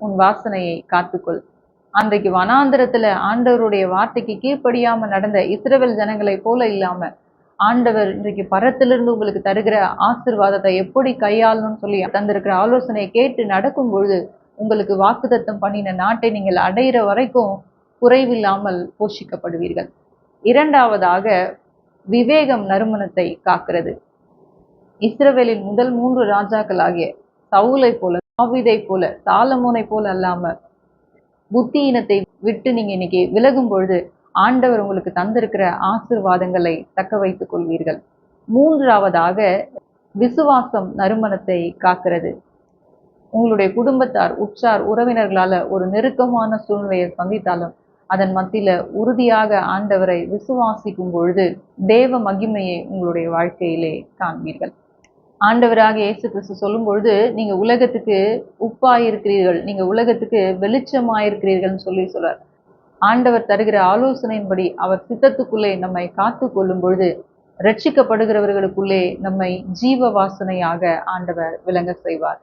உன் வாசனையை காத்துக்கொள். அன்றைக்கு வனாந்திரத்துல ஆண்டவருடைய வார்த்தைக்கு கீழ்ப்படியாம நடந்த இஸ்ரவேல் ஜனங்களை போல இல்லாம, ஆண்டவர் இன்றைக்கு பரத்திலிருந்து உங்களுக்கு தருகிற ஆசீர்வாதத்தை எப்படி கையாளணும்னு சொல்லி தந்திருக்கிற ஆலோசனையை கேட்டு நடக்கும் பொழுது, உங்களுக்கு வாக்குத்தத்தம் பண்ணின நாட்டை நீங்கள் அடையிற வரைக்கும் குறைவில்லாமல் போஷிக்கப்படுவீர்கள். இரண்டாவதாக, விவேகம் நறுமணத்தை காக்கிறது. இஸ்ரவேலின் முதல் 3 ராஜாக்களாகிய சவுலை போல, தாவீதை போல, சாலமோனை போல அல்லாம புத்தியினத்தை விட்டு நீங்க இன்னைக்கு விலகும் பொழுது ஆண்டவர் உங்களுக்கு தந்திருக்கிற ஆசீர்வாதங்களை தக்க வைத்துக் கொள்வீர்கள். மூன்றாவதாக, விசுவாசம் நறுமணத்தை காக்கிறது. உங்களுடைய குடும்பத்தார், உற்றார், உறவினர்களால ஒரு நெருக்கமான சூழ்நிலையை சந்தித்தாலும் அதன் மத்தியில உறுதியாக ஆண்டவரை விசுவாசிக்கும் பொழுது தேவ மகிமையை உங்களுடைய வாழ்க்கையிலே காண்பீர்கள். ஆண்டவராக இயேசு கிறிஸ்து சொல்லும் பொழுது, நீங்க உலகத்துக்கு உப்பாயிருக்கிறீர்கள், நீங்க உலகத்துக்கு வெளிச்சமாயிருக்கிறீர்கள்னு சொல்லி சொல்றார். ஆண்டவர் தருகிற ஆலோசனையின்படி அவர் சித்தத்துக்குள்ளே நம்மை காத்து கொள்ளும் பொழுது ரட்சிக்கப்படுகிறவர்களுக்குள்ளே நம்மை ஜீவ வாசனையாக ஆண்டவர் விளங்க செய்வார்.